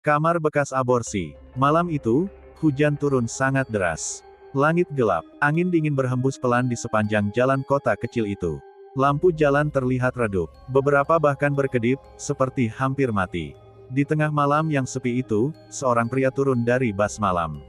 Kamar bekas aborsi. Malam itu, hujan turun sangat deras. Langit gelap, angin dingin berhembus pelan di sepanjang jalan kota kecil itu. Lampu jalan terlihat redup, beberapa bahkan berkedip, seperti hampir mati. Di tengah malam yang sepi itu, seorang pria turun dari bas malam.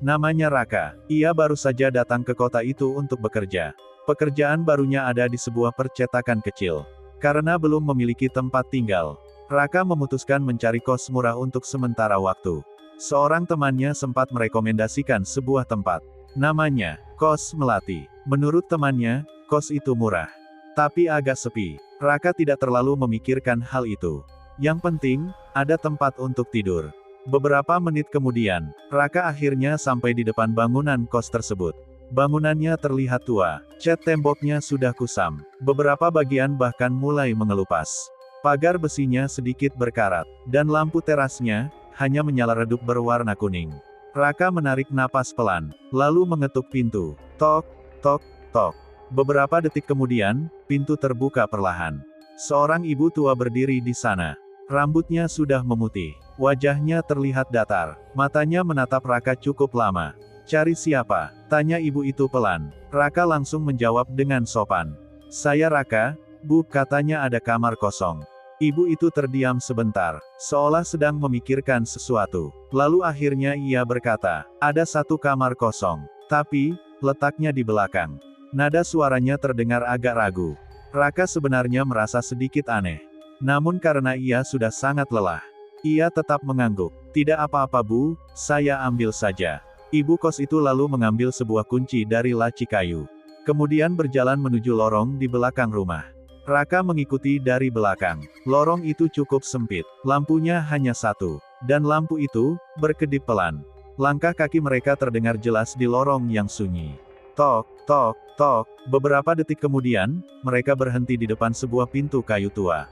Namanya Raka. Ia baru saja datang ke kota itu untuk bekerja. Pekerjaan barunya ada di sebuah percetakan kecil. Karena belum memiliki tempat tinggal, Raka memutuskan mencari kos murah untuk sementara waktu. Seorang temannya sempat merekomendasikan sebuah tempat. Namanya, Kos Melati. Menurut temannya, kos itu murah. Tapi agak sepi. Raka tidak terlalu memikirkan hal itu. Yang penting, ada tempat untuk tidur. Beberapa menit kemudian, Raka akhirnya sampai di depan bangunan kos tersebut. Bangunannya terlihat tua, cat temboknya sudah kusam, beberapa bagian bahkan mulai mengelupas. Pagar besinya sedikit berkarat, dan lampu terasnya hanya menyala redup berwarna kuning. Raka menarik napas pelan, lalu mengetuk pintu. Tok, tok, tok. Beberapa detik kemudian, pintu terbuka perlahan. Seorang ibu tua berdiri di sana. Rambutnya sudah memutih, wajahnya terlihat datar, matanya menatap Raka cukup lama. "Cari siapa?" tanya ibu itu pelan. Raka langsung menjawab dengan sopan. "Saya Raka, Bu," katanya, "ada kamar kosong." Ibu itu terdiam sebentar, seolah sedang memikirkan sesuatu. Lalu akhirnya ia berkata, "Ada satu kamar kosong, tapi letaknya di belakang." Nada suaranya terdengar agak ragu. Raka sebenarnya merasa sedikit aneh. Namun karena ia sudah sangat lelah, ia tetap mengangguk. "Tidak apa-apa Bu, saya ambil saja." Ibu kos itu lalu mengambil sebuah kunci dari laci kayu. Kemudian berjalan menuju lorong di belakang rumah. Raka mengikuti dari belakang. Lorong itu cukup sempit, lampunya hanya satu, dan lampu itu berkedip pelan. Langkah kaki mereka terdengar jelas di lorong yang sunyi. Tok, tok, tok. Beberapa detik kemudian, mereka berhenti di depan sebuah pintu kayu tua.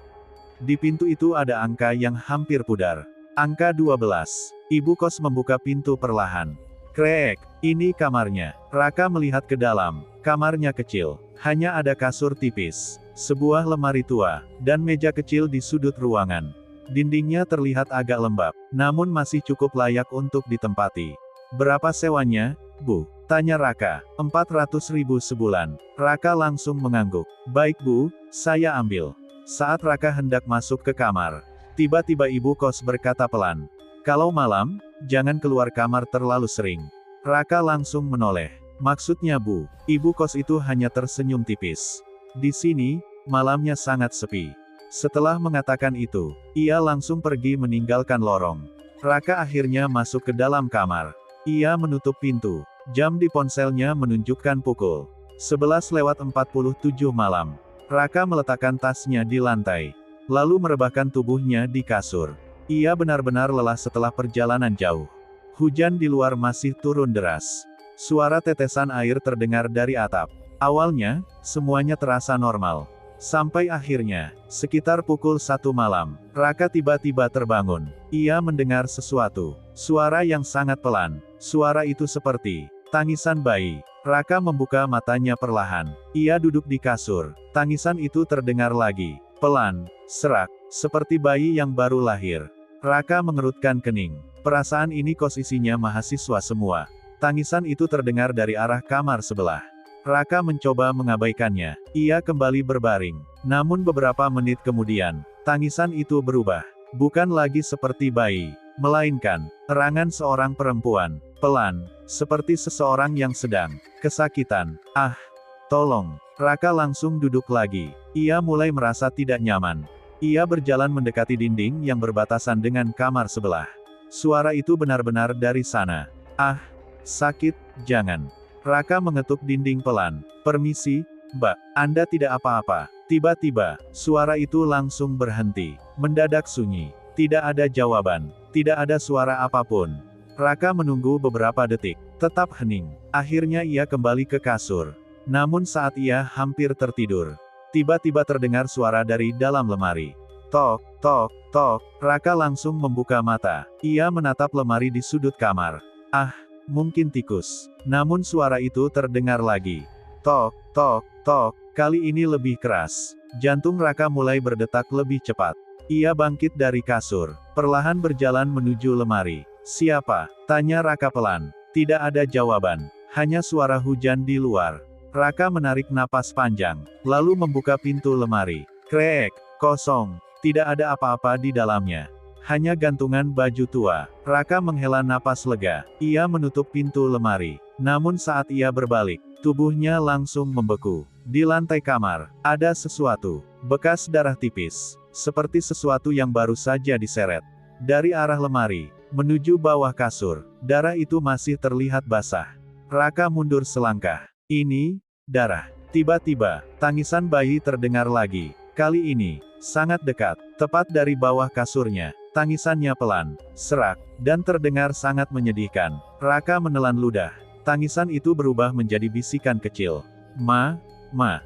Di pintu itu ada angka yang hampir pudar. Angka 12. Ibu kos membuka pintu perlahan. Krek, ini kamarnya. Raka melihat ke dalam. Kamarnya kecil, hanya ada kasur tipis, sebuah lemari tua, dan meja kecil di sudut ruangan. Dindingnya terlihat agak lembab, namun masih cukup layak untuk ditempati. "Berapa sewanya, Bu?" tanya Raka. 400.000 sebulan. Raka langsung mengangguk. "Baik Bu, saya ambil." Saat Raka hendak masuk ke kamar, tiba-tiba ibu kos berkata pelan, "Kalau malam, jangan keluar kamar terlalu sering." Raka langsung menoleh. "Maksudnya Bu?" Ibu kos itu hanya tersenyum tipis. "Di sini, malamnya sangat sepi." Setelah mengatakan itu, ia langsung pergi meninggalkan lorong. Raka akhirnya masuk ke dalam kamar. Ia menutup pintu. Jam di ponselnya menunjukkan pukul 11:47 malam. Raka meletakkan tasnya di lantai, lalu merebahkan tubuhnya di kasur. Ia benar-benar lelah setelah perjalanan jauh. Hujan di luar masih turun deras. Suara tetesan air terdengar dari atap. Awalnya, semuanya terasa normal. Sampai akhirnya, sekitar pukul 1 malam, Raka tiba-tiba terbangun. Ia mendengar sesuatu. Suara yang sangat pelan. Suara itu seperti tangisan bayi. Raka membuka matanya perlahan. Ia duduk di kasur. Tangisan itu terdengar lagi. Pelan, serak, seperti bayi yang baru lahir. Raka mengerutkan kening. Perasaan ini kos isinya mahasiswa semua. Tangisan itu terdengar dari arah kamar sebelah. Raka mencoba mengabaikannya. Ia kembali berbaring. Namun beberapa menit kemudian, tangisan itu berubah. Bukan lagi seperti bayi, melainkan erangan seorang perempuan. Pelan, seperti seseorang yang sedang kesakitan. "Ah, tolong." Raka langsung duduk lagi. Ia mulai merasa tidak nyaman. Ia berjalan mendekati dinding yang berbatasan dengan kamar sebelah. Suara itu benar-benar dari sana. "Ah, sakit, jangan." Raka mengetuk dinding pelan. "Permisi, Mbak, Anda tidak apa-apa?" Tiba-tiba, suara itu langsung berhenti. Mendadak sunyi. Tidak ada jawaban. Tidak ada suara apapun. Raka menunggu beberapa detik. Tetap hening. Akhirnya ia kembali ke kasur. Namun saat ia hampir tertidur, tiba-tiba terdengar suara dari dalam lemari. Tok, tok, tok. Raka langsung membuka mata. Ia menatap lemari di sudut kamar. "Ah, mungkin tikus." Namun suara itu terdengar lagi. Tok, tok, tok. Kali ini lebih keras. Jantung Raka mulai berdetak lebih cepat. Ia bangkit dari kasur. perlahan berjalan menuju lemari. "Siapa?" tanya Raka pelan. Tidak ada jawaban, hanya suara hujan di luar. Raka menarik napas panjang, lalu membuka pintu lemari. Krek, kosong, tidak ada apa-apa di dalamnya. Hanya gantungan baju tua. Raka menghela napas lega. Ia menutup pintu lemari. Namun saat ia berbalik, tubuhnya langsung membeku. Di lantai kamar, ada sesuatu. Bekas darah tipis. Seperti sesuatu yang baru saja diseret. Dari arah lemari, menuju bawah kasur. Darah itu masih terlihat basah. Raka mundur selangkah. Ini, darah. Tiba-tiba, tangisan bayi terdengar lagi. Kali ini, sangat dekat, tepat dari bawah kasurnya. Tangisannya pelan, serak, dan terdengar sangat menyedihkan. Raka menelan ludah. Tangisan itu berubah menjadi bisikan kecil. Ma.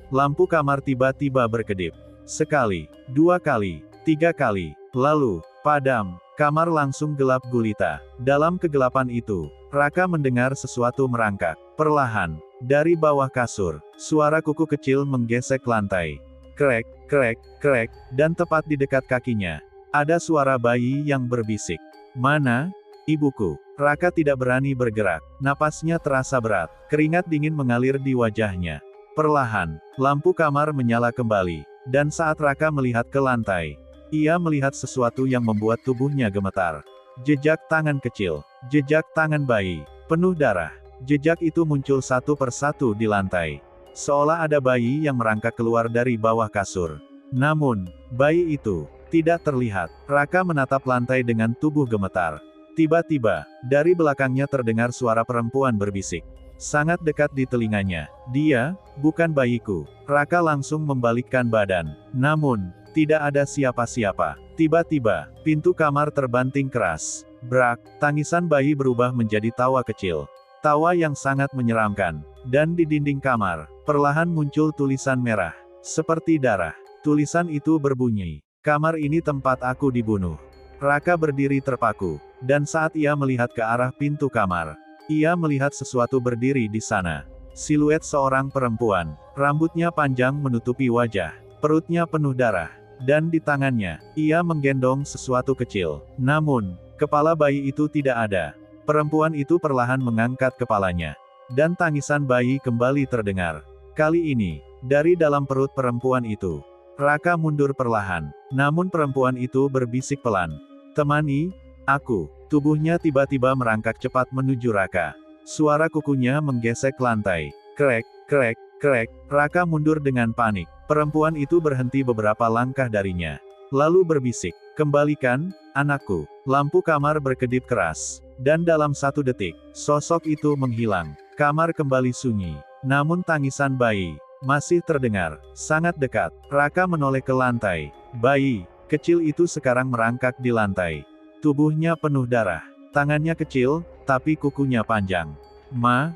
Lampu kamar tiba-tiba berkedip. Sekali, 2 kali, 3 kali, lalu, padam. Kamar langsung gelap gulita. Dalam kegelapan itu, Raka mendengar sesuatu merangkak. Perlahan, dari bawah kasur, suara kuku kecil menggesek lantai. Krek, krek, krek, dan tepat di dekat kakinya, ada suara bayi yang berbisik. "Mana? Ibuku." Raka tidak berani bergerak. Napasnya terasa berat. Keringat dingin mengalir di wajahnya. Perlahan, lampu kamar menyala kembali. Dan saat Raka melihat ke lantai, ia melihat sesuatu yang membuat tubuhnya gemetar. Jejak tangan kecil. Jejak tangan bayi. Penuh darah. Jejak itu muncul satu persatu di lantai. Seolah ada bayi yang merangkak keluar dari bawah kasur. Namun, bayi itu tidak terlihat. Raka menatap lantai dengan tubuh gemetar. Tiba-tiba, dari belakangnya terdengar suara perempuan berbisik. Sangat dekat di telinganya. "Dia, bukan bayiku." Raka langsung membalikkan badan. Namun, tidak ada siapa-siapa. Tiba-tiba, pintu kamar terbanting keras. Brak, tangisan bayi berubah menjadi tawa kecil. Tawa yang sangat menyeramkan. Dan di dinding kamar, perlahan muncul tulisan merah. Seperti darah. Tulisan itu berbunyi, "Kamar ini tempat aku dibunuh." Raka berdiri terpaku. Dan saat ia melihat ke arah pintu kamar, ia melihat sesuatu berdiri di sana. Siluet seorang perempuan. Rambutnya panjang menutupi wajah. Perutnya penuh darah. Dan di tangannya, ia menggendong sesuatu kecil. Namun, kepala bayi itu tidak ada. Perempuan itu perlahan mengangkat kepalanya. Dan tangisan bayi kembali terdengar. Kali ini, dari dalam perut perempuan itu. Raka mundur perlahan. Namun perempuan itu berbisik pelan. "Temani aku." Tubuhnya tiba-tiba merangkak cepat menuju Raka. Suara kukunya menggesek lantai. Krek, krek, krek. Raka mundur dengan panik. Perempuan itu berhenti beberapa langkah darinya. Lalu berbisik, "Kembalikan, anakku." Lampu kamar berkedip keras. Dan dalam 1 detik, sosok itu menghilang. Kamar kembali sunyi. Namun tangisan bayi masih terdengar. Sangat dekat. Raka menoleh ke lantai. Bayi kecil itu sekarang merangkak di lantai. Tubuhnya penuh darah. Tangannya kecil, tapi kukunya panjang. Ma.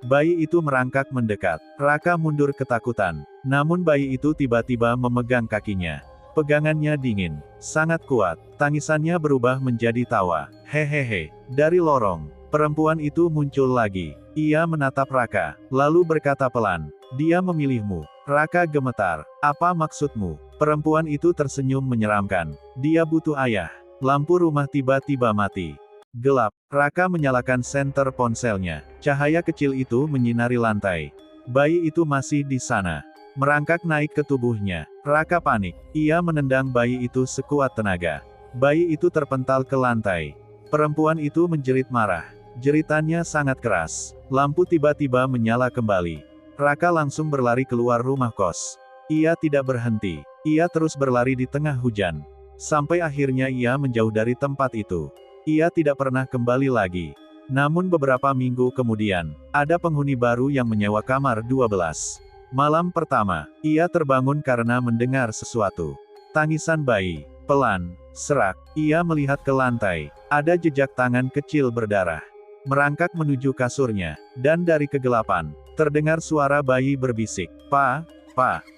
Bayi itu merangkak mendekat. Raka mundur ketakutan. Namun bayi itu tiba-tiba memegang kakinya. Pegangannya dingin. Sangat kuat. Tangisannya berubah menjadi tawa. "Hehehe." Dari lorong, perempuan itu muncul lagi. Ia menatap Raka, lalu berkata pelan, "Dia memilihmu." Raka gemetar. "Apa maksudmu?" Perempuan itu tersenyum menyeramkan. "Dia butuh ayah." Lampu rumah tiba-tiba mati. Gelap. Raka menyalakan senter ponselnya. Cahaya kecil itu menyinari lantai. Bayi itu masih di sana. Merangkak naik ke tubuhnya. Raka panik. Ia menendang bayi itu sekuat tenaga. Bayi itu terpental ke lantai. Perempuan itu menjerit marah. Jeritannya sangat keras. Lampu tiba-tiba menyala kembali. Raka langsung berlari keluar rumah kos. Ia tidak berhenti. Ia terus berlari di tengah hujan. Sampai akhirnya ia menjauh dari tempat itu. Ia tidak pernah kembali lagi. Namun beberapa minggu kemudian, ada penghuni baru yang menyewa kamar 12. Malam pertama, ia terbangun karena mendengar sesuatu. Tangisan bayi. Pelan, serak, ia melihat ke lantai. Ada jejak tangan kecil berdarah. Merangkak menuju kasurnya. Dan dari kegelapan, terdengar suara bayi berbisik, Pa.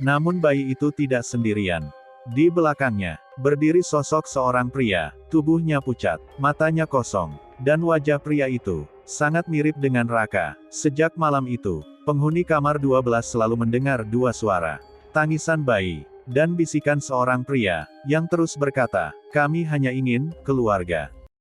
Namun bayi itu tidak sendirian. Di belakangnya, berdiri sosok seorang pria. Tubuhnya pucat, matanya kosong. Dan wajah pria itu sangat mirip dengan Raka. Sejak malam itu, penghuni kamar 12 selalu mendengar 2 suara. Tangisan bayi, Dan bisikan seorang pria, yang terus berkata, kami hanya ingin keluarga.